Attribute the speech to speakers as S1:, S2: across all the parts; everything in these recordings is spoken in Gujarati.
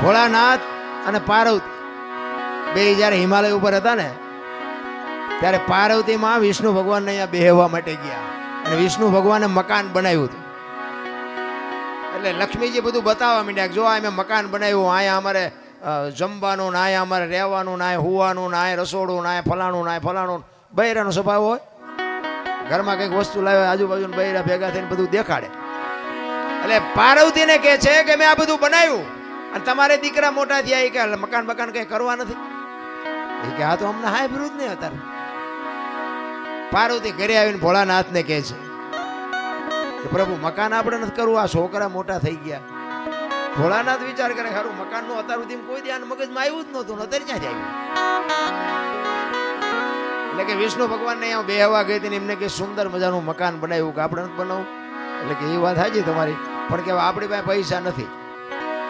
S1: ભોળાનાથ અને પાર્વતી બે જ્યારે હિમાલય ઉપર હતા ને ત્યારે પાર્વતીમાં વિષ્ણુ ભગવાનને અહીંયા બેહવા માટે ગયા અને વિષ્ણુ ભગવાને મકાન બનાવ્યું હતું. એટલે લક્ષ્મીજી બધું બતાવવા માંડ્યા, જો આ મેં મકાન બનાવ્યું, અહીંયા અમારે જમવાનું, ના અહીંયા અમારે રહેવાનું, ના હુવાનું, ના રસોડું, ના ફલાણું, ના ફલાણું. બૈરાનો સ્વભાવ હોય, ઘરમાં કંઈક વસ્તુ લાવે આજુબાજુ બૈરા ભેગા થઈને બધું દેખાડે. એટલે પાર્વતીને કહે છે કે મેં આ બધું બનાવ્યું અને તમારે દીકરા મોટા થયા કે મકાન બકાન કઈ કરવા નથી. એ કે આ તો અમને હાય વિરુદ્ધ નહીં હતા. પાર્વતી ઘરે આવીને ભોળાનાથને કહે છે કે પ્રભુ મકાન આપણે નથી કરવું, આ છોકરા મોટા થઈ ગયા. ભોળાનાથ વિચાર કરે ખરું મકાનનું અત્યાર સુધી કોઈ ધ્યાન મગજમાં આવ્યું જ નહોતું, અત્યારે ક્યાંથી આવ્યું. એટલે કે વિષ્ણુ ભગવાનને અહીંયા બેહવા ગઈ હતી એમને કે સુંદર મજાનું મકાન બનાવ્યું કે આપણે નથી બનાવવું. એટલે કે એ વાત સાચી તમારી, પણ કે આપણી પાસે પૈસા નથી,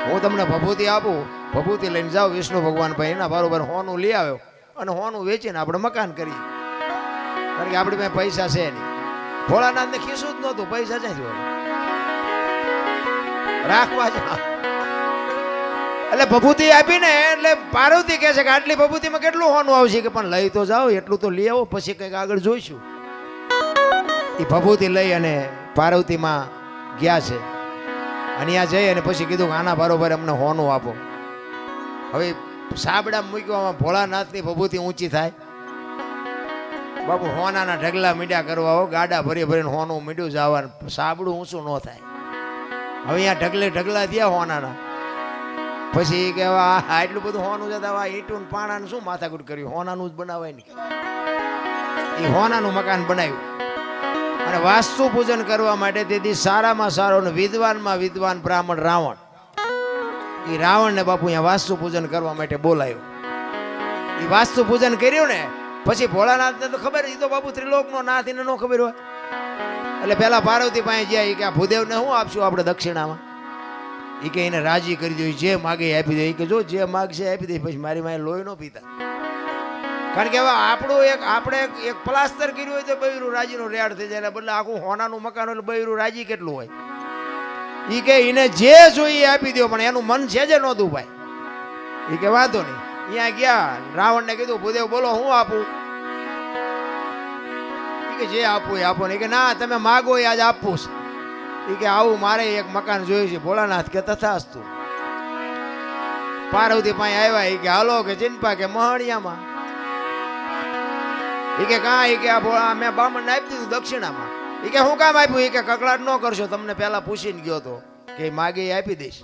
S1: હું તમને ભભૂતિ આપું, ભભૂતિ લઈને જાઓ વિષ્ણુ ભગવાન પાસે, એના બરોબર હોનું લઈ આવ્યો અને હોનું વેચીને આપણે મકાન કરીએ, કારણ કે આપણી પાસે પૈસા છે નહીં. ભોળાનાથને ખીસું જ નહોતું, પૈસા ક્યાંથી હોય રાખવા જ. એટલે ભભૂતિ આપીને એટલે પાર્વતી કહે છે કે આટલી ભભૂતિમાં કેટલું હોનું આવશે, કે પણ લઈ તો જાઓ, એટલું તો લઈ આવો, પછી કંઈક આગળ જોઈશું. એ ભભૂતિ લઈ અને પાર્વતીમાં ગયા છે અને ત્યાં જઈ અને પછી કીધું કે આના બરોબર અમને હોનું આપો. હવે સાબડા મૂકવામાં ભોળાનાથની ભભૂતિ ઊંચી થાય, બાપુ હોનાના ઢગલા મીડ્યા કરવા હો, ગાડા ભરી ભરીને હોનું મીડ્યું જવાનું, સાબડું ઊંચું ન થાય. હવે અહીંયા ઢગલે ઢગલા થયા હોનાના. પછી કે આટલું બધું હોનું જતા ઈંટું પાણાનું શું માથાકૂટ કર્યું, હોનાનું જ બનાવાય નહીં. એ હોનાનું મકાન બનાવ્યું અને વાસ્તુ પૂજન કરવા માટે તેથી સારામાં સારો ને વિદ્વાનમાં વિદ્વાન બ્રાહ્મણ રાવણ, એ રાવણને બાપુ અહીંયા વાસ્તુ પૂજન કરવા માટે બોલાયો. એ વાસ્તુ પૂજન કર્યું ને પછી ભોળાનાથને તો ખબર, એ તો બાપુ ત્રિલોકનો નાથ, એને ન ખબર હોય. એટલે પેલા પાર્વતી પાસે ગયા કે આ ભૂદેવને શું આપશું આપણે દક્ષિણામાં. એ કે એને રાજી કરી દો, જે માગે આપી દે. એ કે જો જે માગશે આપી દે, પછી મારી માએ લોહી ન પીતા. કારણ કે હવે આપણું આપણે એક પ્લાસ્ટર કર્યું હોય તો બૈરું રાજીનું રેડ થઈ જાય, બદલે આખું હોનાનું મકાન હોય બૈરું રાજી કેટલું હોય. એ કે એને જે જોઈએ આપી દો, પણ એનું મન છે જ નહોતું ભાઈ. એ કે વાંધો નહીં. અહીંયા ગયા રાવણને કીધું ભૂદેવ બોલો હું આપું. એ કે જે આપવું એ આપો ને. કે ના તમે માગો એ આજ આપવું છે. એ કે આવું મારે એક મકાન જોયું છે. ભોળાનાથ કે તથાસ્તુ. પાર્વતી પાસે આવ્યા. એ કે હાલો કે ચિંપા કે મહણિયામાં. એ કે કાં. એ કે આ ભોળા મેં બામણને આપી દીધું દક્ષિણામાં. એ કે હું કામ આપ્યું. એ કે કકડાટ ન કરશો, તમને પહેલા પૂછીને ગયો હતો કે માગે એ આપી દઈશ.